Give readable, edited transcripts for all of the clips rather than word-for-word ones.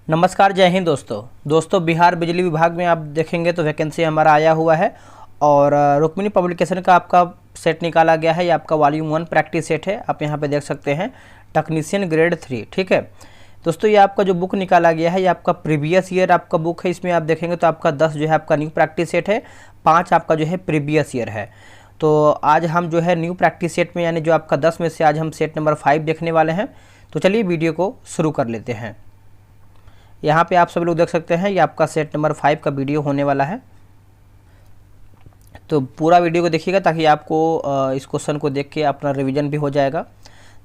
नमस्कार, जय हिंद दोस्तों बिहार बिजली विभाग में आप देखेंगे तो वैकेंसी हमारा आया हुआ है और रुक्मिणी पब्लिकेशन का आपका सेट निकाला गया है। ये आपका वॉल्यूम 1 प्रैक्टिस सेट है। आप यहाँ पे देख सकते हैं टेक्नीशियन ग्रेड 3। ठीक है दोस्तों, ये आपका जो बुक निकाला गया है ये आपका प्रीवियस ईयर आपका बुक है। इसमें आप देखेंगे तो आपका 10 जो है आपका न्यू प्रैक्टिस सेट है, 5 आपका जो है प्रीवियस ईयर है। तो आज हम जो है न्यू प्रैक्टिस सेट में यानी जो आपका 10 में से आज हम सेट नंबर 5 देखने वाले हैं। तो चलिए वीडियो को शुरू कर लेते हैं। यहाँ पे आप सब लोग देख सकते हैं ये आपका सेट नंबर 5 का वीडियो होने वाला है। तो पूरा वीडियो को देखिएगा ताकि आपको इस क्वेश्चन को देख के अपना रिवीजन भी हो जाएगा।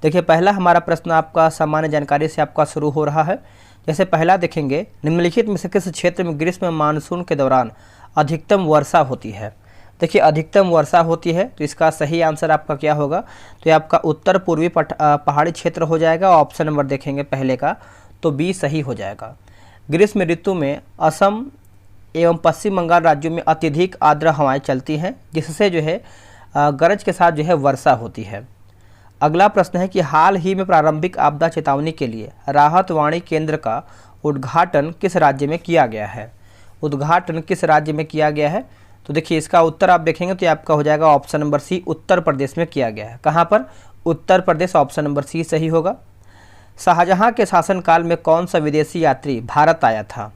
देखिए, पहला हमारा प्रश्न आपका सामान्य जानकारी से आपका शुरू हो रहा है। जैसे पहला देखेंगे, निम्नलिखित में से किस क्षेत्र में ग्रीष्म मानसून के दौरान अधिकतम वर्षा होती है। देखिए, अधिकतम वर्षा होती है तो इसका सही आंसर आपका क्या होगा, तो ये आपका उत्तर पूर्वी पहाड़ी क्षेत्र हो जाएगा। ऑप्शन नंबर देखेंगे पहले का तो बी सही हो जाएगा। ग्रीष्म ऋतु में असम एवं पश्चिम बंगाल राज्यों में अत्यधिक आर्द्र हवाएं चलती हैं, जिससे जो है गरज के साथ जो है वर्षा होती है। अगला प्रश्न है कि हाल ही में प्रारंभिक आपदा चेतावनी के लिए राहत वाणी केंद्र का उद्घाटन किस राज्य में किया गया है। उद्घाटन किस राज्य में किया गया है, तो देखिए इसका उत्तर आप देखेंगे तो आपका हो जाएगा ऑप्शन नंबर सी, उत्तर प्रदेश में किया गया है। कहाँ पर, उत्तर प्रदेश। ऑप्शन नंबर सी सही होगा। शाहजहां के शासनकाल में कौन सा विदेशी यात्री भारत आया था,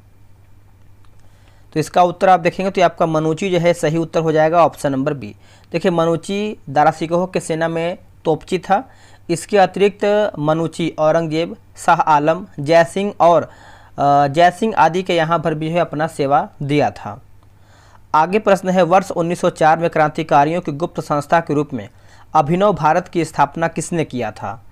तो इसका उत्तर आप देखेंगे तो आपका मनुची जो है सही उत्तर हो जाएगा। Option number B. देखिए, मनुची दारासिकोह के सेना में तोपची था। इसके अतिरिक्त मनुची औरंगजेब, शाह आलम, जय सिंह आदि के यहाँ पर भी है अपना सेवा दिया था। आगे प्रश्न है, वर्ष 1904 में क्रांतिकारियों की गुप्त संस्था के रूप में अभिनव भारत की स्थापना किसने किया था।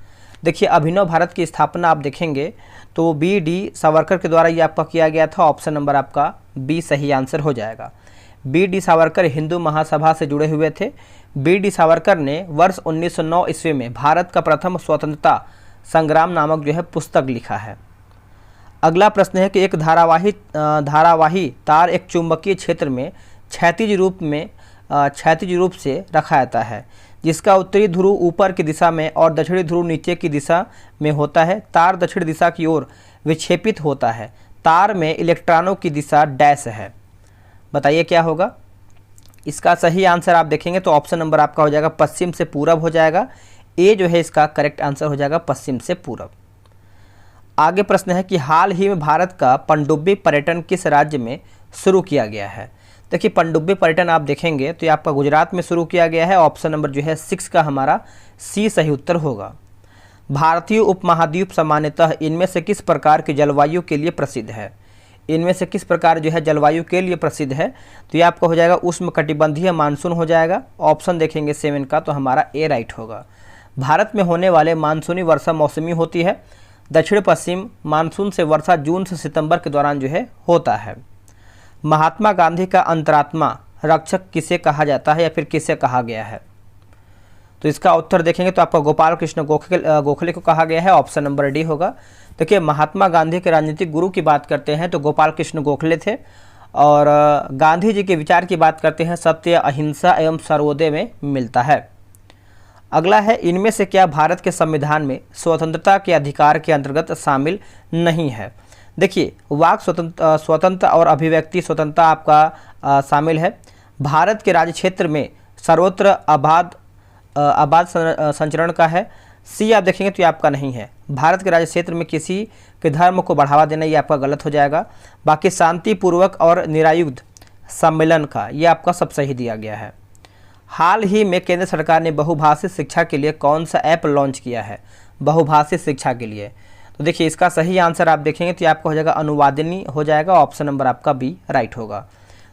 देखिए, अभिनव भारत की स्थापना आप देखेंगे तो बी.डी. सावरकर के द्वारा ये आपका किया गया था। ऑप्शन नंबर आपका बी सही आंसर हो जाएगा। बी.डी. सावरकर हिंदू महासभा से जुड़े हुए थे। बी.डी. सावरकर ने वर्ष 1909 ईस्वी में भारत का प्रथम स्वतंत्रता संग्राम नामक जो है पुस्तक लिखा है। अगला प्रश्न है कि एक धारावाही तार एक चुंबकीय क्षेत्र में क्षैतिज रूप से रखा जाता है, जिसका उत्तरी ध्रुव ऊपर की दिशा में और दक्षिणी ध्रुव नीचे की दिशा में होता है। तार दक्षिण दिशा की ओर विक्षेपित होता है। तार में इलेक्ट्रॉनों की दिशा डैश है। बताइए क्या होगा। इसका सही आंसर आप देखेंगे तो ऑप्शन नंबर आपका हो जाएगा पश्चिम से पूरब हो जाएगा। ए जो है इसका करेक्ट आंसर हो जाएगा पश्चिम से पूरब। आगे प्रश्न है कि हाल ही में भारत का पनडुब्बी पर्यटन किस राज्य में शुरू किया गया है। देखिए, पनडुब्बी पर्यटन आप देखेंगे तो ये आपका गुजरात में शुरू किया गया है। ऑप्शन नंबर जो है 6 का हमारा सी सही उत्तर होगा। भारतीय उपमहाद्वीप सामान्यतः इनमें से किस प्रकार की जलवायु के लिए प्रसिद्ध है। इनमें से किस प्रकार जो है जलवायु के लिए प्रसिद्ध है, तो ये आपका हो जाएगा उष्णकटिबंधीय मानसून हो जाएगा। ऑप्शन देखेंगे 7 का तो हमारा ए राइट होगा। भारत में होने वाले मानसूनी वर्षा मौसमी होती है। दक्षिण पश्चिम मानसून से वर्षा जून से सितंबर के दौरान जो है होता है। महात्मा गांधी का अंतरात्मा रक्षक किसे कहा जाता है या फिर किसे कहा गया है, तो इसका उत्तर देखेंगे तो आपका गोपाल कृष्ण गोखले को कहा गया है। ऑप्शन नंबर डी होगा। देखिए, महात्मा गांधी के राजनीतिक गुरु की बात करते हैं तो गोपाल कृष्ण गोखले थे, और गांधी जी के विचार की बात करते हैं सत्य, अहिंसा एवं सर्वोदय में मिलता है। अगला है, इनमें से क्या भारत के संविधान में स्वतंत्रता के अधिकार के अंतर्गत शामिल नहीं है। देखिए, वाक स्वतंत्र और अभिव्यक्ति स्वतंत्रता आपका शामिल है। भारत के राज्य क्षेत्र में सर्वत्र आबाद संचरण का है। सी आप देखेंगे तो ये आपका नहीं है। भारत के राज्य क्षेत्र में किसी के धर्म को बढ़ावा देना ये आपका गलत हो जाएगा। बाकी शांतिपूर्वक और निरायुध सम्मेलन का ये आपका सब सही दिया गया है। हाल ही में केंद्र सरकार ने बहुभाषी शिक्षा के लिए कौन सा ऐप लॉन्च किया है। बहुभाषी शिक्षा के लिए, तो देखिए इसका सही आंसर आप देखेंगे तो आपका हो जाएगा अनुवादिनी हो जाएगा। ऑप्शन नंबर आपका बी राइट होगा।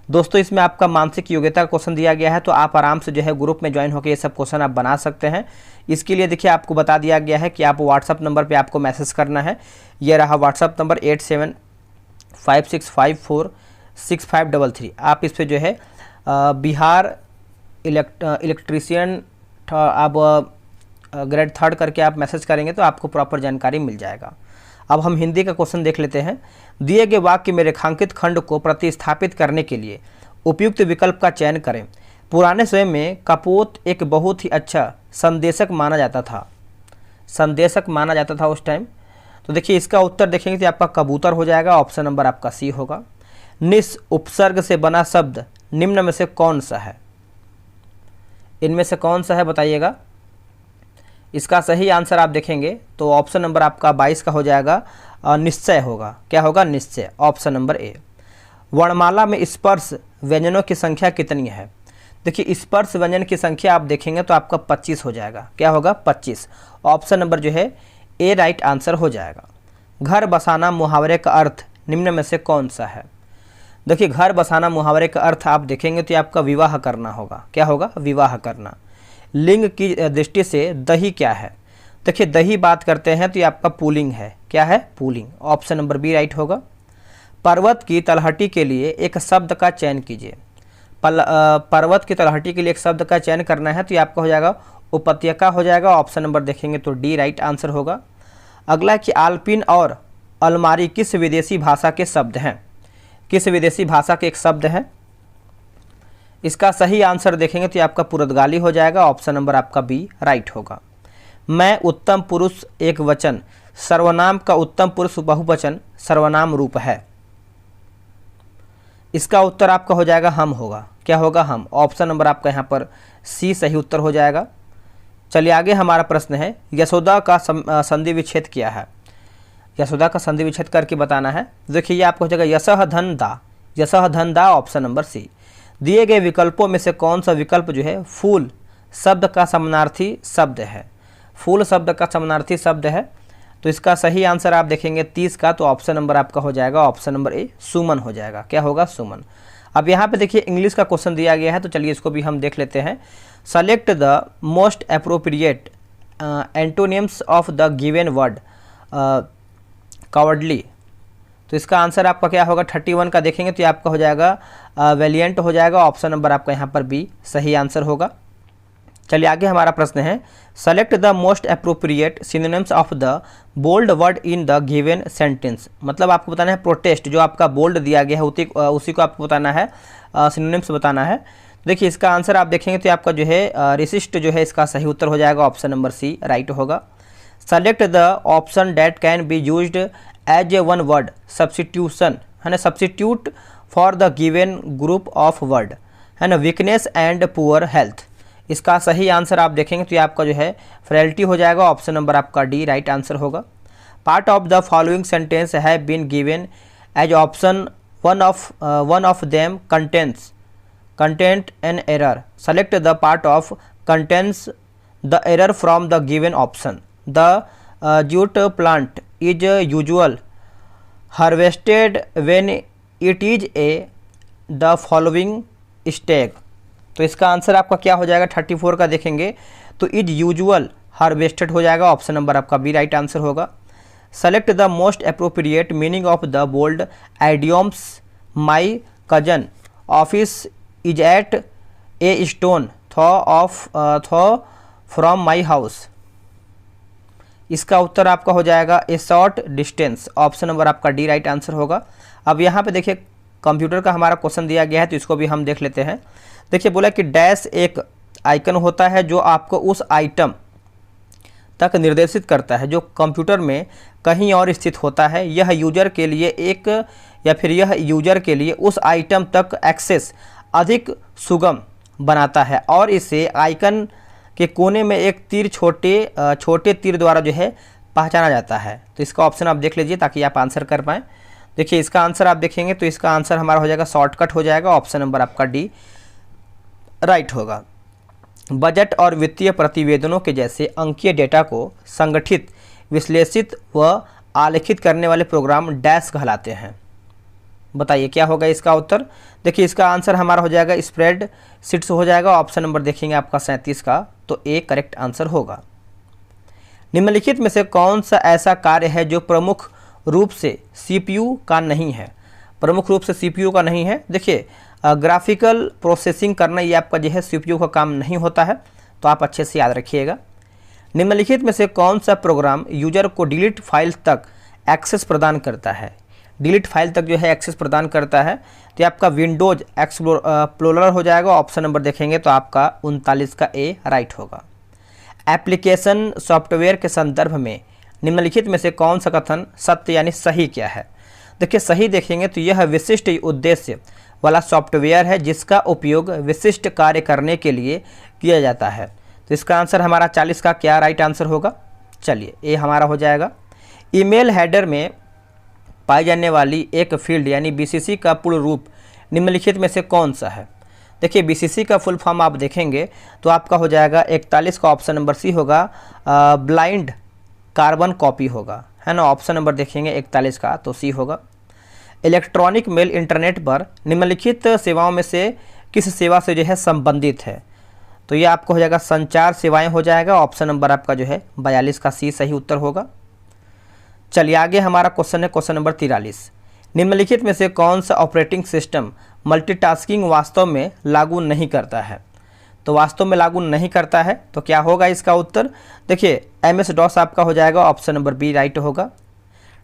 दोस्तों, इसमें आपका मानसिक योग्यता का क्वेश्चन दिया गया है, तो आप आराम से जो है ग्रुप में ज्वाइन होकर ये सब क्वेश्चन आप बना सकते हैं। इसके लिए देखिए आपको बता दिया गया है कि आप व्हाट्सअप नंबर पे आपको मैसेज करना है। ये रहा व्हाट्सअप नंबर 8756546533। आप इस पर जो है बिहार इलेक्ट्रीशियन आप ग्रेड 3 करके आप मैसेज करेंगे तो आपको प्रॉपर जानकारी मिल जाएगा। अब हम हिंदी का क्वेश्चन देख लेते हैं। दिए गए वाक्य में रेखांकित खंड को प्रतिस्थापित करने के लिए उपयुक्त विकल्प का चयन करें। पुराने समय में कपोत एक बहुत ही अच्छा संदेशक माना जाता था। उस टाइम तो देखिए इसका उत्तर देखेंगे तो आपका कबूतर हो जाएगा, ऑप्शन नंबर आपका सी होगा। निस उपसर्ग से बना शब्द निम्न में से कौन सा है? इनमें से कौन सा है बताइएगा। इसका सही आंसर आप देखेंगे तो ऑप्शन नंबर आपका 22 का हो जाएगा, निश्चय होगा। क्या होगा? निश्चय, ऑप्शन नंबर ए। वर्णमाला में स्पर्श व्यंजनों की संख्या कितनी है? देखिए स्पर्श व्यंजन की संख्या आप देखेंगे तो आपका 25 हो जाएगा। क्या होगा? 25, ऑप्शन नंबर जो है ए राइट आंसर हो जाएगा। घर बसाना मुहावरे का अर्थ निम्न में से कौन सा है? देखिए घर बसाना मुहावरे का अर्थ आप देखेंगे तो आपका विवाह करना होगा। क्या होगा? विवाह करना। लिंग की दृष्टि से दही क्या है? देखिए दही बात करते हैं तो ये आपका पुल्लिंग है। क्या है? पुल्लिंग, ऑप्शन नंबर बी राइट होगा। पर्वत की तलहटी के लिए एक शब्द का चयन कीजिए। पर्वत की तलहटी के लिए एक शब्द का चयन करना है तो ये आपका हो जाएगा उपत्यका हो जाएगा, ऑप्शन नंबर देखेंगे तो डी राइट आंसर होगा। अगला कि आल्पिन और अलमारी किस विदेशी भाषा के शब्द हैं? किस विदेशी भाषा के एक शब्द हैं? इसका सही आंसर देखेंगे तो ये आपका पुर्तगाली हो जाएगा, ऑप्शन नंबर आपका बी राइट होगा। मैं उत्तम पुरुष एक वचन सर्वनाम का उत्तम पुरुष बहुवचन सर्वनाम रूप है। इसका उत्तर आपका हो जाएगा हम होगा। क्या होगा? हम, ऑप्शन नंबर आपका यहाँ पर सी सही उत्तर हो जाएगा। चलिए आगे हमारा प्रश्न है, यशोदा का संधि विच्छेद किया है। यशोदा का संधि विच्छेद करके बताना है। देखिए ये आपको हो जाएगा यशः धन दा, यशः धन दा, ऑप्शन नंबर सी। दिए गए विकल्पों में से कौन सा विकल्प जो है फूल शब्द का समानार्थी शब्द है? फूल शब्द का समानार्थी शब्द है तो इसका सही आंसर आप देखेंगे 30 का, तो ऑप्शन नंबर आपका हो जाएगा, ऑप्शन नंबर ए सुमन हो जाएगा। क्या होगा? सुमन। अब यहाँ पे देखिए इंग्लिश का क्वेश्चन दिया गया है तो चलिए इसको भी हम देख लेते हैं। Select the most appropriate antonyms of the given word cowardly. तो इसका आंसर आपका क्या होगा? 31 का देखेंगे तो ये आपका हो जाएगा वेलिएंट हो जाएगा, ऑप्शन नंबर आपका यहाँ पर बी सही आंसर होगा। चलिए आगे हमारा प्रश्न है, select the most appropriate synonyms of the bold word in the given sentence. मतलब आपको बताना है प्रोटेस्ट, जो आपका बोल्ड दिया गया है उसी को आपको बताना है, सिनोनिम्स बताना है। देखिए इसका आंसर आप देखेंगे तो आपका जो है रिसिस्ट जो है इसका सही उत्तर हो जाएगा, ऑप्शन नंबर सी राइट होगा। Select the option that can be used as a one word substitution, है ना, substitute for the given group of word, है ना, वीकनेस एंड पुअर हेल्थ। इसका सही आंसर आप देखेंगे तो ये आपका जो है फ्रेलिटी हो जाएगा, ऑप्शन नंबर आपका डी राइट आंसर होगा। Part of the following sentence have been given as option one of them content an error. Select the part of contents the error from the given option. The jute plant is usual harvested when it is a the following stag। तो इसका answer आपका क्या हो जाएगा? 34 का देखेंगे तो is usual harvested हो जाएगा, ऑप्शन नंबर आपका बी राइट आंसर होगा। Select the most appropriate meaning of the bold idioms my cousin office is at a stone throw from my house. इसका उत्तर आपका हो जाएगा a short distance, option number आपका डी राइट आंसर होगा। अब यहाँ पे देखिए कंप्यूटर का हमारा क्वेश्चन दिया गया है तो इसको भी हम देख लेते हैं। देखिए बोला कि डैश एक आइकन होता है जो आपको उस आइटम तक निर्देशित करता है जो कंप्यूटर में कहीं और स्थित होता है। यह यूजर के लिए उस आइटम तक एक्सेस अधिक सुगम बनाता है और इसे आइकन के कोने में एक तीर छोटे तीर द्वारा जो है पहचाना जाता है। तो इसका ऑप्शन आप देख लीजिए ताकि आप आंसर कर पाएँ। देखिए इसका आंसर आप देखेंगे तो इसका आंसर हमारा हो जाएगा शॉर्टकट हो जाएगा, ऑप्शन नंबर आपका डी राइट होगा। बजट और वित्तीय प्रतिवेदनों के जैसे अंकीय डेटा को संगठित, विश्लेषित व आलेखित करने वाले प्रोग्राम डैश कहलाते हैं। बताइए क्या होगा इसका उत्तर? देखिए इसका आंसर हमारा हो जाएगा स्प्रेड शीट्स हो जाएगा, ऑप्शन नंबर देखेंगे आपका 37 का, तो ए करेक्ट आंसर होगा। निम्नलिखित में से कौन सा ऐसा कार्य है जो प्रमुख रूप से सीपीयू का नहीं है? प्रमुख रूप से सीपीयू का नहीं है। देखिए ग्राफिकल प्रोसेसिंग करना ये आपका जो है सीपीयू का काम नहीं होता है, तो आप अच्छे से याद रखिएगा। निम्नलिखित में से कौन सा प्रोग्राम यूजर को डिलीट फाइल तक एक्सेस प्रदान करता है? डिलीट फाइल तक जो है एक्सेस प्रदान करता है, तो ये आपका विंडोज एक्सप्लोरर हो जाएगा, ऑप्शन नंबर देखेंगे तो आपका 39 का ए राइट होगा। एप्लीकेशन सॉफ्टवेयर के संदर्भ में निम्नलिखित में से कौन सा कथन सत्य यानी सही क्या है? देखिए सही देखेंगे तो यह विशिष्ट उद्देश्य वाला सॉफ्टवेयर है जिसका उपयोग विशिष्ट कार्य करने के लिए किया जाता है। तो इसका आंसर हमारा 40 का क्या राइट आंसर होगा? चलिए ये हमारा हो जाएगा। ईमेल हेडर में पाई जाने वाली एक फील्ड यानी बीसीसी का पूर्ण रूप निम्नलिखित में से कौन सा है? देखिए बीसीसी का फुल फॉर्म आप देखेंगे तो आपका हो जाएगा 41 का ऑप्शन नंबर सी होगा, ब्लाइंड कार्बन कॉपी होगा, है ना। ऑप्शन नंबर देखेंगे 41 का तो सी होगा। इलेक्ट्रॉनिक मेल इंटरनेट पर निम्नलिखित सेवाओं में से किस सेवा से जो है संबंधित है? तो ये आपको हो जाएगा संचार सेवाएं हो जाएगा। ऑप्शन नंबर आपका जो है 42 का सी सही उत्तर होगा। चलिए आगे हमारा क्वेश्चन है क्वेश्चन नंबर 43। निम्नलिखित में से कौन सा ऑपरेटिंग सिस्टम मल्टीटास्किंग वास्तव में लागू नहीं करता है? तो वास्तव में लागू नहीं करता है तो क्या होगा इसका उत्तर? देखिए MS DOS आपका हो जाएगा। ऑप्शन नंबर बी राइट होगा।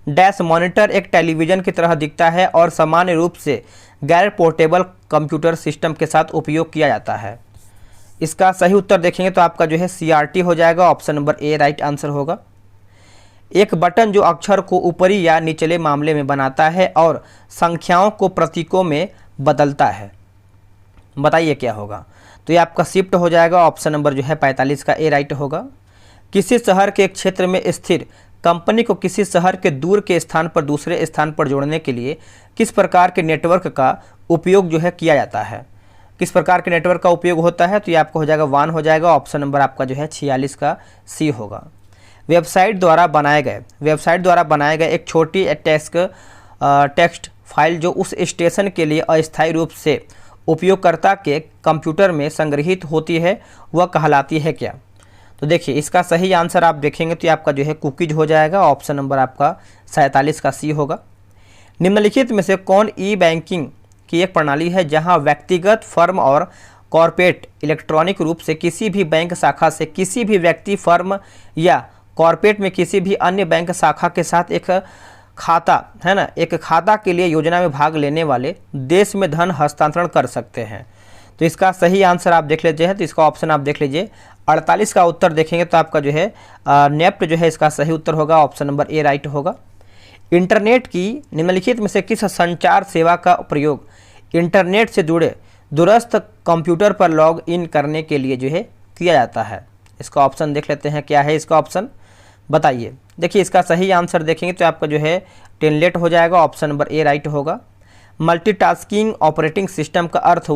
डैश मॉनिटर एक टेलीविज़न की तरह दिखता है और सामान्य रूप से गैर पोर्टेबल कंप्यूटर सिस्टम के साथ उपयोग किया जाता है। इसका सही उत्तर देखेंगे तो आपका जो है CRT हो जाएगा। Option number A right answer होगा। एक बटन जो अक्षर को ऊपरी या निचले मामले में बनाता है और संख्याओं को प्रतीकों में बदलता है, बताइए क्या होगा? तो ये आपका शिफ्ट हो जाएगा। ऑप्शन नंबर जो है 45 का ए राइट होगा। किसी शहर के एक क्षेत्र में स्थिर कंपनी को किसी शहर के दूर के स्थान पर दूसरे स्थान पर जोड़ने के लिए किस प्रकार के नेटवर्क का उपयोग जो है किया जाता है? किस प्रकार के नेटवर्क का उपयोग होता है? तो ये आपको हो जाएगा 1 हो जाएगा। ऑप्शन नंबर आपका जो है 46 का सी होगा। वेबसाइट द्वारा बनाए गए एक छोटी टेक्स्ट फाइल जो उस स्टेशन के लिए अस्थायी रूप से उपयोगकर्ता के कंप्यूटर में संग्रहित होती है वह कहलाती है क्या? तो देखिए इसका सही आंसर आप देखेंगे तो आपका जो है कुकीज हो जाएगा। ऑप्शन नंबर आपका 47 का सी होगा। निम्नलिखित में से कौन ई बैंकिंग की एक प्रणाली है जहां व्यक्तिगत, फर्म और कॉर्पोरेट इलेक्ट्रॉनिक रूप से किसी भी बैंक शाखा से किसी भी व्यक्ति, फर्म या कॉर्पोरेट में किसी भी अन्य बैंक शाखा के साथ एक खाता, है ना, एक खाता के लिए योजना में भाग लेने वाले देश में धन हस्तांतरण कर सकते हैं? तो इसका सही आंसर आप देख लीजिए। तो इसका ऑप्शन आप देख लीजिए 48 का उत्तर देखेंगे तो आपका जो है नेफ्ट जो है इसका सही उत्तर होगा। ऑप्शन नंबर ए राइट होगा। इंटरनेट की निम्नलिखित में से किस संचार सेवा का प्रयोग इंटरनेट से जुड़े दूरस्थ कंप्यूटर पर लॉग इन करने के लिए जो है किया जाता है? इसका ऑप्शन देख लेते हैं क्या है इसका ऑप्शन, बताइए। देखिए इसका सही आंसर देखेंगे तो आपका जो है टेनलेट हो जाएगा। ऑप्शन नंबर ए राइट होगा। मल्टीटास्किंग ऑपरेटिंग सिस्टम का अर्थ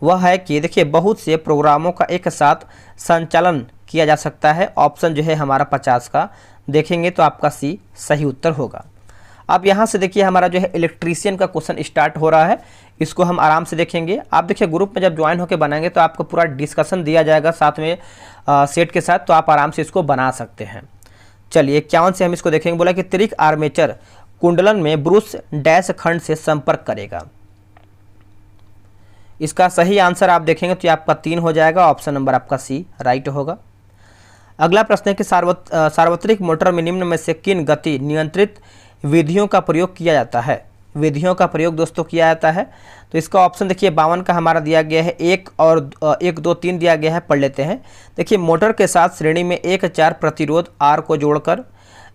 वह है कि देखिए बहुत से प्रोग्रामों का एक साथ संचालन किया जा सकता है। ऑप्शन जो है हमारा 50 का देखेंगे तो आपका सी सही उत्तर होगा। अब यहाँ से देखिए हमारा जो है इलेक्ट्रीशियन का क्वेश्चन स्टार्ट हो रहा है, इसको हम आराम से देखेंगे। आप देखिए ग्रुप में जब ज्वाइन होकर बनाएंगे तो आपको पूरा डिस्कशन दिया जाएगा साथ में सेट के साथ, तो आप आराम से इसको बना सकते हैं। चलिए 51 से हम इसको देखेंगे। बोला कि त्रिक आर्मेचर कुंडलन में ब्रूस डैश खंड से संपर्क करेगा। इसका सही आंसर आप देखेंगे तो आपका 3 हो जाएगा। ऑप्शन नंबर आपका सी राइट होगा। अगला प्रश्न है कि सार्वत्रिक मोटर में निम्न में से किन गति नियंत्रित विधियों का प्रयोग किया जाता है? विधियों का प्रयोग दोस्तों किया जाता है तो इसका ऑप्शन देखिए 52 का हमारा दिया गया है। 1 और 1 2 3 दिया गया है, पढ़ लेते हैं। देखिए मोटर के साथ श्रेणी में 1-4 प्रतिरोध R को जोड़कर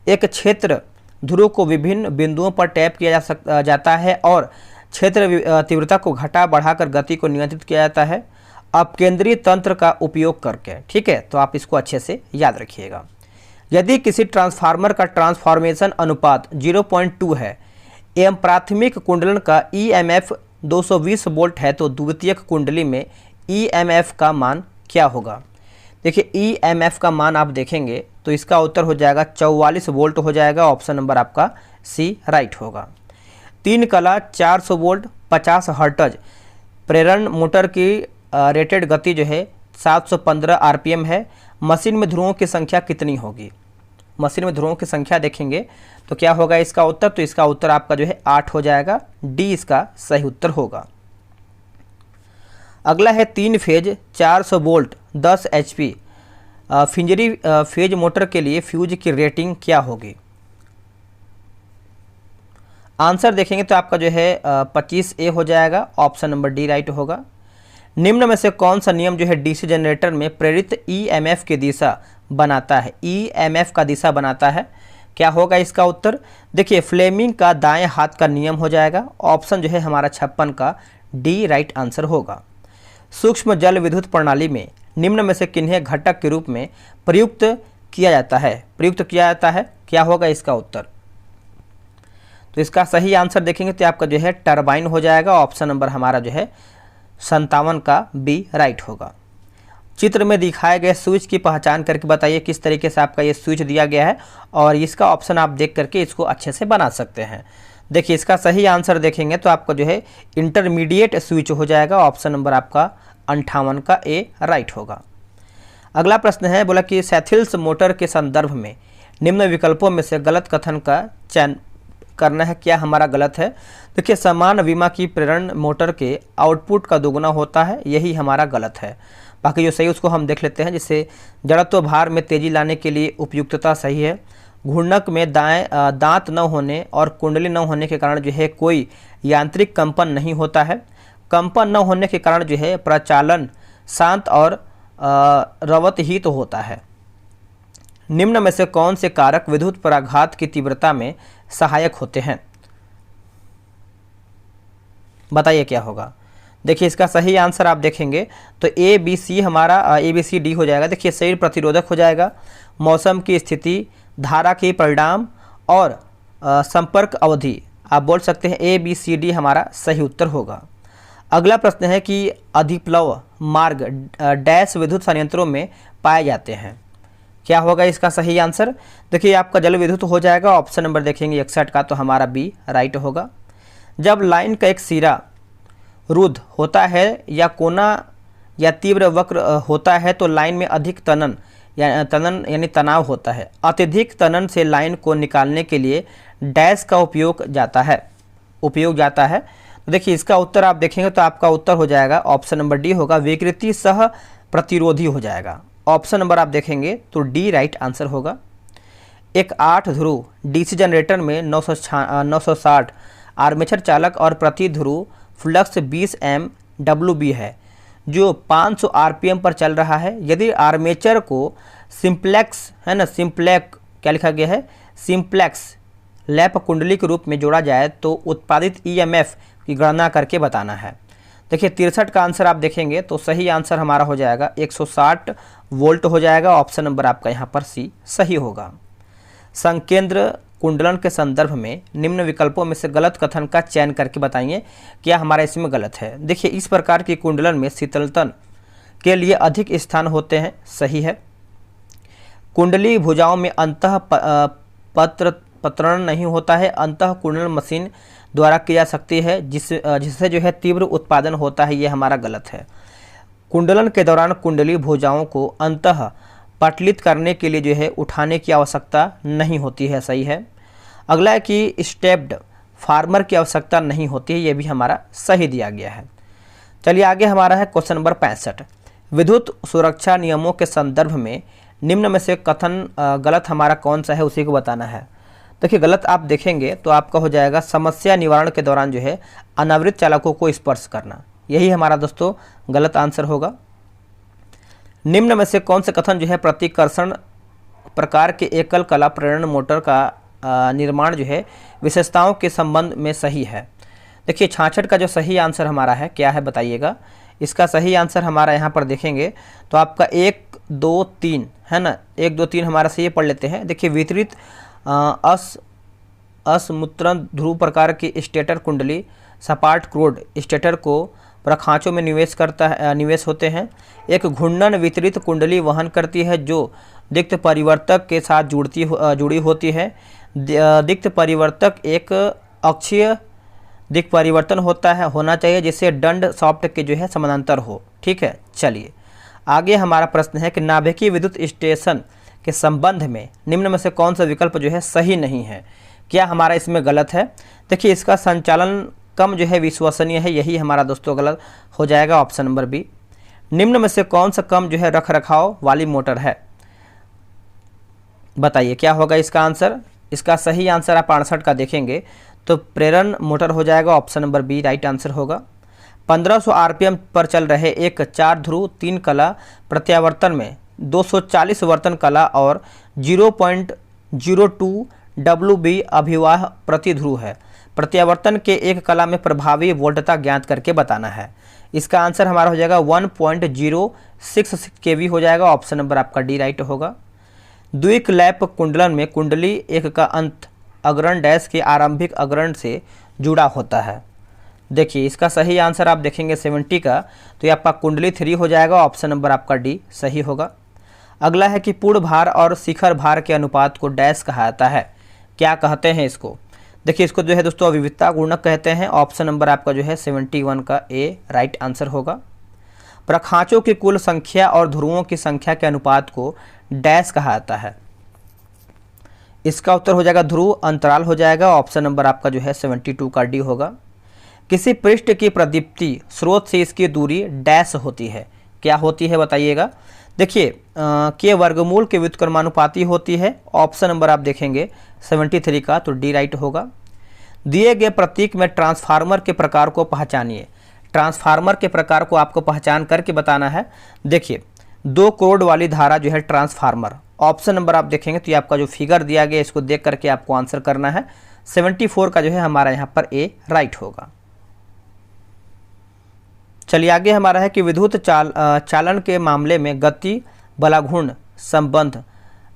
एक क्षेत्र ध्रुव को विभिन्न बिंदुओं पर टैप किया जाता है और क्षेत्र तीव्रता को घटा बढ़ाकर गति को नियंत्रित किया जाता है अपकेंद्रीय तंत्र का उपयोग करके। ठीक है, तो आप इसको अच्छे से याद रखिएगा। यदि किसी ट्रांसफार्मर का ट्रांसफॉर्मेशन अनुपात 0.2 है एवं प्राथमिक कुंडलन का EMF 220 वोल्ट है तो द्वितीयक कुंडली में EMF का मान क्या होगा? देखिए EMF का मान आप देखेंगे तो इसका उत्तर हो जाएगा 44 वोल्ट हो जाएगा। ऑप्शन नंबर आपका सी राइट होगा। 3 कला 400 वोल्ट 50 हर्ट्ज प्रेरण मोटर की रेटेड गति जो है 715 RPM है। मशीन में ध्रुवों की संख्या कितनी होगी? मशीन में ध्रुवों की संख्या देखेंगे तो क्या होगा इसका उत्तर? तो इसका उत्तर आपका जो है 8 हो जाएगा। डी इसका सही उत्तर होगा। अगला है 3 फेज 400 वोल्ट 10 HP फिंजरी फेज मोटर के लिए फ्यूज की रेटिंग क्या होगी? आंसर देखेंगे तो आपका जो है 25A हो जाएगा। ऑप्शन नंबर डी राइट होगा। निम्न में से कौन सा नियम जो है डीसी जनरेटर में प्रेरित ईएमएफ की दिशा बनाता है, ईएमएफ का दिशा बनाता है? क्या होगा इसका उत्तर? देखिए फ्लेमिंग का दाएं हाथ का नियम हो जाएगा। ऑप्शन जो है हमारा 56 का डी राइट आंसर होगा। सूक्ष्म जल विद्युत प्रणाली में निम्न में से किन्हें घटक के रूप में प्रयुक्त किया जाता है? क्या होगा इसका उत्तर? तो इसका सही आंसर देखेंगे तो आपका जो है टरबाइन हो जाएगा। ऑप्शन नंबर हमारा जो है 57 का बी राइट होगा। चित्र में दिखाए गए स्विच की पहचान करके बताइए किस तरीके से आपका ये स्विच दिया गया है, और इसका ऑप्शन आप देख करके इसको अच्छे से बना सकते हैं। देखिए इसका सही आंसर देखेंगे तो आपका जो है इंटरमीडिएट स्विच हो जाएगा। ऑप्शन नंबर आपका 58 का ए राइट होगा। अगला प्रश्न है, बोला कि सेथिल्स मोटर के संदर्भ में निम्न विकल्पों में से गलत कथन का चयन करना है। क्या हमारा गलत है? देखिए समान विमा की प्रेरण मोटर के आउटपुट का दोगुना होता है, यही हमारा गलत है। बाकी जो सही उसको हम देख लेते हैं। जिससे जड़त्व भार में तेजी लाने के लिए उपयुक्तता सही है। घूर्णक में दांत न होने और कुंडली न होने के कारण जो है कोई यांत्रिक कंपन नहीं होता है। कंपन न होने के कारण जो है प्रचालन शांत और रवतहित होता है। निम्न में से कौन से कारक विद्युत पराघात की तीव्रता में सहायक होते हैं? बताइए क्या होगा। देखिए इसका सही आंसर आप देखेंगे तो ए बी सी हमारा ए बी सी डी हो जाएगा। देखिए शरीर प्रतिरोधक हो जाएगा, मौसम की स्थिति, धारा के परिणाम और संपर्क अवधि। आप बोल सकते हैं ए बी सी डी हमारा सही उत्तर होगा। अगला प्रश्न है कि अधिप्लव मार्ग डैश विद्युत संयंत्रों में पाए जाते हैं। क्या होगा इसका सही आंसर? देखिए आपका जल विद्युत हो जाएगा। ऑप्शन नंबर देखेंगे 61 का, तो हमारा बी राइट होगा। जब लाइन का एक सिरा रुद्ध होता है या कोना या तीव्र वक्र होता है तो लाइन में अधिक तनन यानी तनाव होता है। अत्यधिक तनन से लाइन को निकालने के लिए डैश का उपयोग जाता है। तो देखिए इसका उत्तर आप देखेंगे तो आपका उत्तर हो जाएगा ऑप्शन नंबर डी होगा, विकृति सह प्रतिरोधी हो जाएगा। ऑप्शन नंबर आप देखेंगे तो डी राइट आंसर होगा। एक 8 ध्रुव डीसी जनरेटर में 960 आर्मेचर चालक और प्रति ध्रुव फ्लक्स 20 MWB है जो 500 RPM पर चल रहा है। यदि आर्मेचर को सिंप्लेक्स क्या लिखा गया है, सिंप्लेक्स लैप कुंडली के रूप में जोड़ा जाए तो उत्पादित EMF की गणना करके बताना है। देखिए 63 का आंसर आप देखेंगे तो सही आंसर हमारा हो जाएगा 160 वोल्ट हो जाएगा। ऑप्शन नंबर आपका यहाँ पर सी सही होगा। संकेंद्र कुंडलन के संदर्भ में निम्न विकल्पों में से गलत कथन का चयन करके बताइए क्या हमारा इसमें गलत है। देखिए इस प्रकार की कुंडलन में शीतलतन के लिए अधिक स्थान होते हैं, सही है। कुंडली भुजाओं में अंतः पत्रण नहीं होता है, अंतः कुंडलन मशीन द्वारा की जा सकती है जिससे जो है तीव्र उत्पादन होता है, ये हमारा गलत है। कुंडलन के दौरान कुंडली भुजाओं को अंतः पटलित करने के लिए जो है उठाने की आवश्यकता नहीं होती है, सही है। अगला है कि स्टेप्ड फार्मर की आवश्यकता नहीं होती है, ये भी हमारा सही दिया गया है। चलिए आगे हमारा है क्वेश्चन नंबर 65। विद्युत सुरक्षा नियमों के संदर्भ में निम्न में से कथन गलत हमारा कौन सा है उसी को बताना है। देखिए गलत आप देखेंगे तो आपका हो जाएगा समस्या निवारण के दौरान जो है अनावृत चालकों को स्पर्श करना, यही हमारा दोस्तों गलत आंसर होगा। निम्न में से कौन से कथन जो है प्रतिकर्षण प्रकार के एकल कला प्रेरण मोटर का निर्माण जो है विशेषताओं के संबंध में सही है। देखिए 66 का जो सही आंसर हमारा है क्या है बताइएगा। इसका सही आंसर हमारा यहाँ पर देखेंगे तो आपका 1 2 3 है ना, 1 2 3 हमारा से ये पढ़ लेते हैं। देखिए वितरित असमुत्रण ध्रुव प्रकार की स्टेटर कुंडली सपाट क्रोड स्टेटर को प्रखांचों में निवेश होते हैं। एक घूर्णन वितरित कुंडली वहन करती है जो दिक्ट परिवर्तक के साथ जुड़ी होती है। दिक्ट परिवर्तक एक अक्षीय दिक् परिवर्तन होना चाहिए जिससे दंड सॉफ्ट के जो है समानांतर हो, ठीक है। चलिए आगे हमारा प्रश्न है कि नाभिकीय विद्युत स्टेशन के संबंध में निम्न में से कौन सा विकल्प जो है सही नहीं है। क्या हमारा इसमें गलत है? देखिए इसका संचालन कम जो है विश्वसनीय है, यही हमारा दोस्तों गलत हो जाएगा। Option number B. निम्न में से कौन सा कम जो है रख रखाव वाली मोटर है, बताइए क्या होगा इसका आंसर। इसका सही आंसर आप 68 का देखेंगे तो प्रेरण मोटर हो जाएगा। Option number B right answer होगा। 1500 आरपीएम पर चल रहे एक 4 ध्रुव 3 कला प्रत्यावर्तन में 240 वर्तन कला और 0.02 WB अभिवाह प्रति ध्रुव है। प्रत्यावर्तन के एक कला में प्रभावी वोल्टता ज्ञात करके बताना है। इसका आंसर हमारा हो जाएगा 1.066 kV हो जाएगा। ऑप्शन नंबर आपका डी राइट होगा। द्विक्लैप कुंडलन में कुंडली एक का अंत अग्रण डैश के आरंभिक अग्रण से जुड़ा होता है। देखिए इसका सही आंसर आप देखेंगे 70 का, तो ये आपका कुंडली 3 हो जाएगा। ऑप्शन नंबर आपका डी सही होगा। अगला है कि पूर्ण भार और शिखर भार के अनुपात को डैश कहा जाता है, क्या कहते हैं इसको? देखिए इसको जो है दोस्तों अविविधता गुणक कहते हैं। ऑप्शन नंबर आपका जो है 71 का ए राइट आंसर होगा। प्रखांचों की कुल संख्या और ध्रुवों की संख्या के अनुपात को डैश कहा जाता है। इसका उत्तर हो जाएगा ध्रुव अंतराल हो जाएगा। ऑप्शन नंबर आपका जो है 72 का डी होगा। किसी पृष्ठ की प्रदीप्ति स्रोत से इसकी दूरी डैश होती है, क्या होती है बताइएगा? देखिए के वर्गमूल के व्युत्क्रमानुपाती होती है। ऑप्शन नंबर आप देखेंगे 73 का, तो डी राइट होगा। दिए गए प्रतीक में ट्रांसफार्मर के प्रकार को पहचानिए। ट्रांसफार्मर के प्रकार को आपको पहचान करके बताना है। देखिए 2 करोड़ वाली धारा जो है ट्रांसफार्मर। ऑप्शन नंबर आप देखेंगे तो ये आपका जो फिगर दिया गया इसको देख करके आपको आंसर करना है। 74 का जो है हमारा यहाँ पर ए राइट होगा। चलिए आगे हमारा है कि विद्युत चालन के मामले में गति बलाघूर्ण संबंध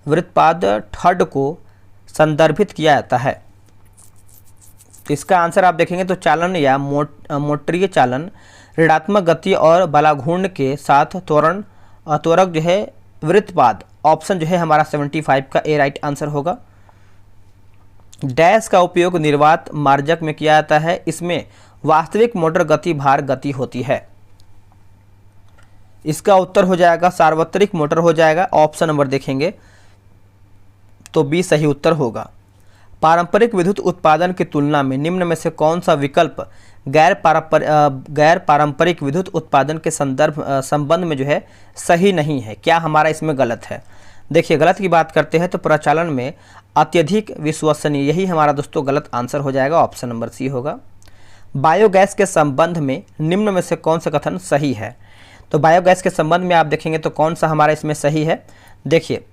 वृत्तपाद ठड को संदर्भित किया जाता है। तो इसका आंसर आप देखेंगे तो चालन या मोटरीय चालन ऋणात्मक गति और बलाघूर्ण के साथ त्वरक जो है वृत्तपाद। ऑप्शन जो है हमारा 75 का ए राइट आंसर होगा। डैश का उपयोग निर्वात मार्जक में किया जाता है। इसमें वास्तविक मोटर गति भार गति होती है। इसका उत्तर हो जाएगा सार्वत्रिक मोटर हो जाएगा। ऑप्शन नंबर देखेंगे तो बी सही उत्तर होगा। पारंपरिक विद्युत उत्पादन की तुलना में निम्न में से कौन सा विकल्प गैर पारंपरिक विद्युत उत्पादन के संबंध में जो है सही नहीं है, क्या हमारा इसमें गलत है? देखिए गलत की बात करते हैं तो प्रचालन में अत्यधिक विश्वसनीय, यही हमारा दोस्तों गलत आंसर हो जाएगा। ऑप्शन नंबर सी होगा। बायोगैस के संबंध में निम्न में से कौन सा कथन सही है? तो बायोगैस के संबंध में आप देखेंगे तो कौन सा हमारा इसमें सही है? देखिए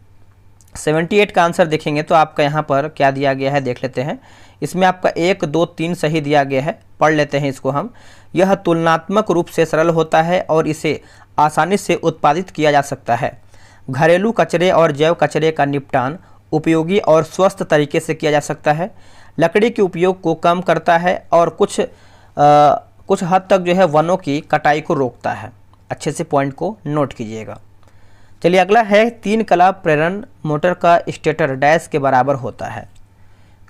78 का आंसर देखेंगे तो आपका यहाँ पर क्या दिया गया है देख लेते हैं। इसमें आपका 1, 2, 3 सही दिया गया है, पढ़ लेते हैं इसको हम। यह तुलनात्मक रूप से सरल होता है और इसे आसानी से उत्पादित किया जा सकता है। घरेलू कचरे और जैव कचरे का निपटान उपयोगी और स्वस्थ तरीके से किया जा सकता है। लकड़ी के उपयोग को कम करता है और कुछ हद तक जो है वनों की कटाई को रोकता है। अच्छे से पॉइंट को नोट कीजिएगा। चलिए अगला है 3 कला प्रेरण मोटर का स्टेटर डैश के बराबर होता है,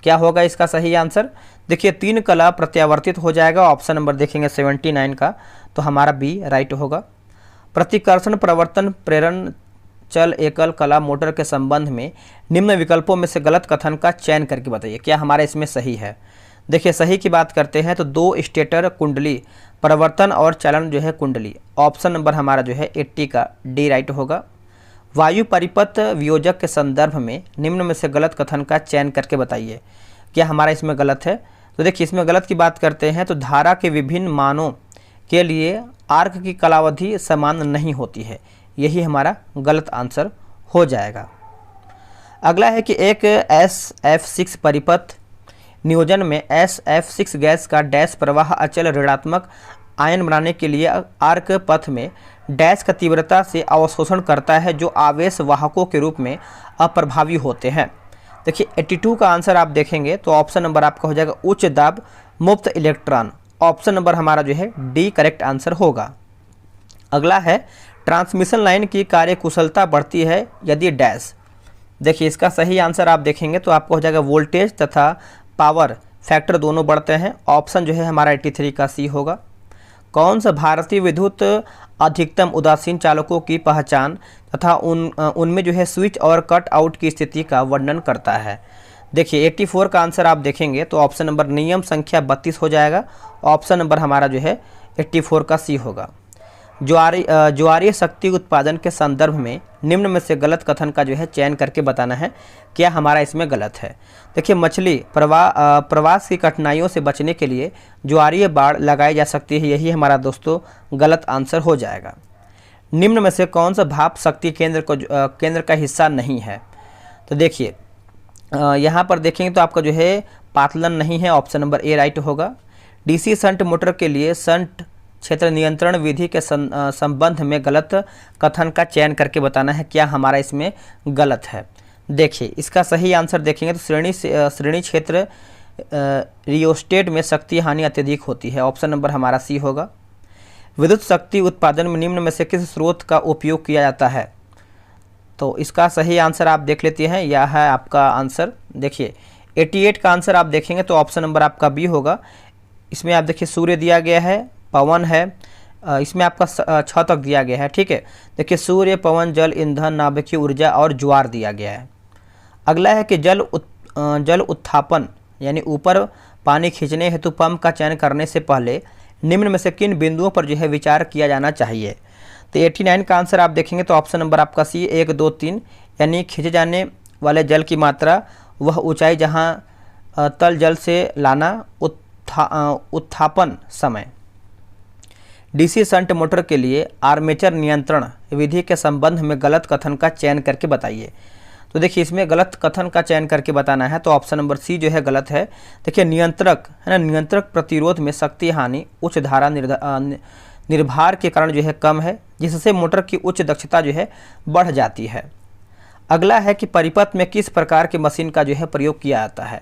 क्या होगा इसका सही आंसर? देखिए 3 कला प्रत्यावर्तित हो जाएगा। ऑप्शन नंबर देखेंगे 79 का, तो हमारा बी राइट होगा। प्रतिकर्षण प्रवर्तन प्रेरण चल एकल कला मोटर के संबंध में निम्न विकल्पों में से गलत कथन का चयन करके बताइए, क्या हमारा इसमें सही है? देखिए सही की बात करते हैं तो 2 स्टेटर कुंडली प्रवर्तन और चलन जो है कुंडली। ऑप्शन नंबर हमारा जो है 80 का डी राइट होगा। वायु परिपथ वियोजक के संदर्भ में निम्न में से गलत कथन का चयन करके बताइए, क्या हमारा इसमें गलत है? तो देखिए इसमें गलत की बात करते हैं तो धारा के विभिन्न मानों के लिए आर्क की कालावधि समान नहीं होती है, यही हमारा गलत आंसर हो जाएगा। अगला है कि एक SF6 परिपथ नियोजन में SF6 गैस का डैश प्रवाह अचल ऋणात्मक आयन बनाने के लिए आर्क पथ में डैश का तीव्रता से अवशोषण करता है जो आवेश वाहकों के रूप में अप्रभावी होते हैं। देखिए 82 का आंसर आप देखेंगे तो ऑप्शन नंबर आपका हो जाएगा उच्च दाब मुक्त इलेक्ट्रॉन। ऑप्शन नंबर हमारा जो है डी करेक्ट आंसर होगा। अगला है ट्रांसमिशन लाइन की कार्यकुशलता बढ़ती है यदि डैश। देखिए इसका सही आंसर आप देखेंगे तो आपको हो जाएगा वोल्टेज तथा पावर फैक्टर दोनों बढ़ते हैं। ऑप्शन जो है हमारा 83 का सी होगा। कौन सा भारतीय विद्युत अधिकतम उदासीन चालकों की पहचान तथा उनमें जो है स्विच और कट आउट की स्थिति का वर्णन करता है? देखिए 84 का आंसर आप देखेंगे तो ऑप्शन नंबर नियम संख्या 32 हो जाएगा। ऑप्शन नंबर हमारा जो है 84 का सी होगा। ज्वारीय शक्ति उत्पादन के संदर्भ में निम्न में से गलत कथन का जो है चयन करके बताना है, क्या हमारा इसमें गलत है। देखिए, मछली प्रवास की कठिनाइयों से बचने के लिए ज्वारीय बाड़ लगाई जा सकती है, यही हमारा दोस्तों गलत आंसर हो जाएगा। निम्न में से कौन सा भाप शक्ति केंद्र का हिस्सा नहीं है। तो देखिए यहाँ पर देखेंगे तो आपका जो है पातलन नहीं है, ऑप्शन नंबर ए राइट होगा। डीसी शंट मोटर के लिए शंट क्षेत्र नियंत्रण विधि के संबंध में गलत कथन का चयन करके बताना है, क्या हमारा इसमें गलत है। देखिए, इसका सही आंसर देखेंगे तो श्रेणी क्षेत्र रियोस्टेट में शक्ति हानि अत्यधिक होती है, ऑप्शन नंबर हमारा सी होगा। विद्युत शक्ति उत्पादन में निम्न में से किस स्रोत का उपयोग किया जाता है। तो इसका सही आंसर आप देख लेते हैं, यह है आपका आंसर। देखिए 88 का आंसर आप देखेंगे तो ऑप्शन नंबर आपका बी होगा। इसमें आप देखिए सूर्य दिया गया है, पवन है, इसमें आपका 6 तक दिया गया है, ठीक है। देखिए सूर्य, पवन, जल, ईंधन, नाभिकीय ऊर्जा और ज्वार दिया गया है। अगला है कि जल उत्थापन यानी ऊपर पानी खींचने हेतु पंप का चयन करने से पहले निम्न में से किन बिंदुओं पर जो है विचार किया जाना चाहिए। तो 89 का आंसर आप देखेंगे तो ऑप्शन नंबर आपका सी 1, 2, 3 यानी खींचे जाने वाले जल की मात्रा, वह ऊंचाई जहां तल जल से लाना, उत्थापन समय। डीसी शंट मोटर के लिए आर्मेचर नियंत्रण विधि के संबंध में गलत कथन का चयन करके बताइए। तो देखिए इसमें गलत कथन का चयन करके बताना है, तो ऑप्शन नंबर सी जो है गलत है। देखिए नियंत्रक है ना, नियंत्रक प्रतिरोध में शक्ति हानि उच्च धारा निर्भार के कारण जो है कम है, जिससे मोटर की उच्च दक्षता जो है बढ़ जाती है। अगला है कि परिपथ में किस प्रकार की मशीन का जो है प्रयोग किया जाता है।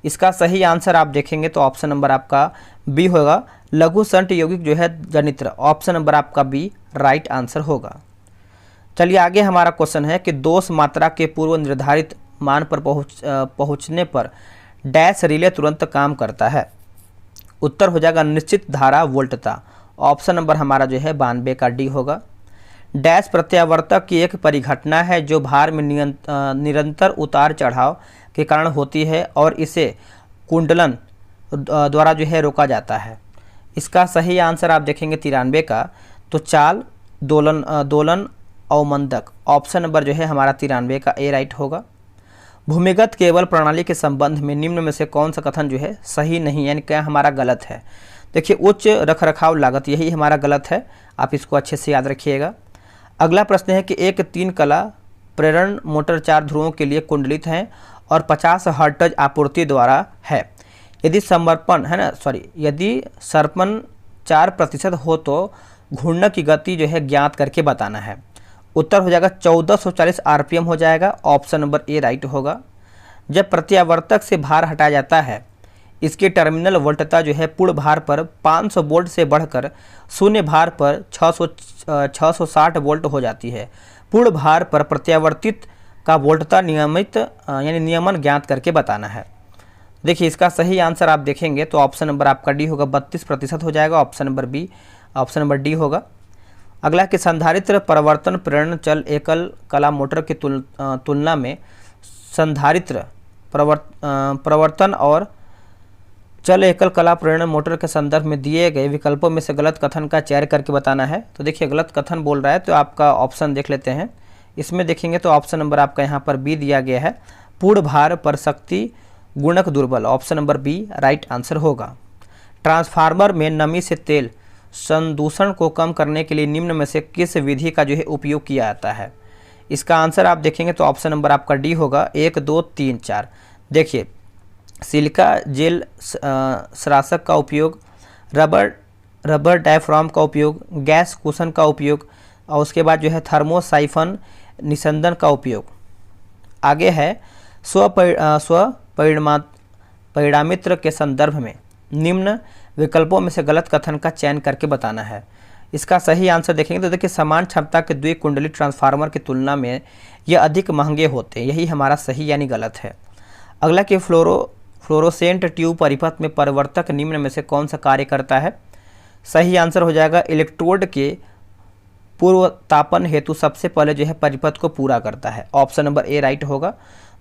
इसका सही आंसर आप देखेंगे तो ऑप्शन नंबर आपका बी होगा, लघु शंट यौगिक जो है जनित्र, ऑप्शन नंबर आपका बी राइट आंसर होगा। चलिए आगे हमारा क्वेश्चन है कि दोष मात्रा के पूर्व निर्धारित मान पर पहुंचने पर डैश रिले तुरंत काम करता है। उत्तर हो जाएगा निश्चित धारा वोल्टता, ऑप्शन नंबर हमारा जो है 92 का डी होगा। डैश प्रत्यावर्तक की एक परिघटना है जो भार में निरंतर उतार चढ़ाव के कारण होती है और इसे कुंडलन द्वारा जो है रोका जाता है। इसका सही आंसर आप देखेंगे 93 का, तो चाल, दोलन अवमंदक, ऑप्शन नंबर जो है हमारा 93 का ए राइट होगा। भूमिगत केबल प्रणाली के संबंध में निम्न में से कौन सा कथन जो है सही नहीं, यानी क्या हमारा गलत है। देखिए उच्च रखरखाव लागत, यही हमारा गलत है, आप इसको अच्छे से याद रखिएगा। अगला प्रश्न है कि एक 3 कला प्रेरण मोटर 4 ध्रुवों के लिए कुंडलित है और 50 हर्ट्ज आपूर्ति द्वारा है। यदि यदि सरपन 4% हो तो घूर्णन की गति जो है ज्ञात करके बताना है। उत्तर हो जाएगा 1440 आरपीएम हो जाएगा, ऑप्शन नंबर ए राइट होगा। जब प्रत्यावर्तक से भार हटाया जाता है, इसकी टर्मिनल वोल्टता जो है पूर्ण भार पर 500 वोल्ट से बढ़कर शून्य भार पर 660 वोल्ट हो जाती है। पूर्ण भार पर प्रत्यावर्तित का वोल्टता नियमन ज्ञात करके बताना है। देखिए इसका सही आंसर आप देखेंगे तो ऑप्शन नंबर आपका डी होगा, 32% हो जाएगा, ऑप्शन नंबर डी होगा। अगला कि संधारित्र परिवर्तन प्रेरण चल एकल कला मोटर की तुलना में संधारित्र प्रवर्तन और चल एकल कला प्रेरण मोटर के संदर्भ में दिए गए विकल्पों में से गलत कथन का चयन करके बताना है। तो देखिए गलत कथन बोल रहा है तो आपका ऑप्शन देख लेते हैं। इसमें देखेंगे तो ऑप्शन नंबर आपका यहाँ पर बी दिया गया है, पूर्ण भार पर शक्ति गुणक दुर्बल, option number B right answer होगा। ट्रांसफार्मर में नमी से तेल संदूषण को कम करने के लिए निम्न में से किस विधि का जो है उपयोग किया जाता है। इसका आंसर आप देखेंगे तो ऑप्शन नंबर आपका डी होगा, 1, 2, 3, 4। देखिए सिलिका जेल श्रासक का उपयोग, रबर डायफ्राम का उपयोग, गैस कुशन का उपयोग और उसके बाद जो है थर्मोसाइफन निस्संदन का उपयोग। आगे है स्वपरिणामित्र के संदर्भ में निम्न विकल्पों में से गलत कथन का चयन करके बताना है। इसका सही आंसर देखेंगे तो देखिए समान क्षमता के द्विकुंडली ट्रांसफार्मर की तुलना में यह अधिक महंगे होते हैं, यही हमारा सही यानी गलत है। अगला कि फ्लोरोसेंट ट्यूब परिपथ में परिवर्तक निम्न में से कौन सा कार्य करता है। सही आंसर हो जाएगा इलेक्ट्रोड के पूर्व तापन हेतु सबसे पहले जो है परिपथ को पूरा करता है, ऑप्शन नंबर ए राइट होगा।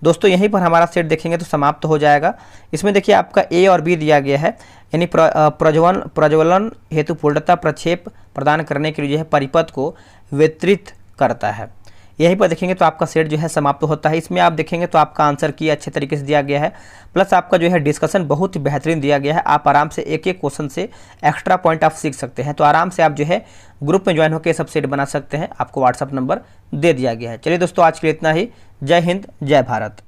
दोस्तों यहीं पर हमारा सेट देखेंगे तो समाप्त हो जाएगा। इसमें देखिए आपका ए और बी दिया गया है, यानी प्रज्वलन हेतु पूर्णता प्रक्षेप प्रदान करने के लिए जो है परिपथ को वितरित करता है। यहीं पर देखेंगे तो आपका सेट जो है समाप्त होता है। इसमें आप देखेंगे तो आपका आंसर की अच्छे तरीके से दिया गया है, प्लस आपका जो है डिस्कशन बहुत ही बेहतरीन दिया गया है। आप आराम से एक एक क्वेश्चन से एक्स्ट्रा पॉइंट आप सीख सकते हैं। तो आराम से आप जो है ग्रुप में ज्वाइन होकर सब सेट बना सकते हैं। आपको व्हाट्सअप नंबर दे दिया गया है। चलिए दोस्तों आज के लिए इतना ही। जय हिंद, जय भारत।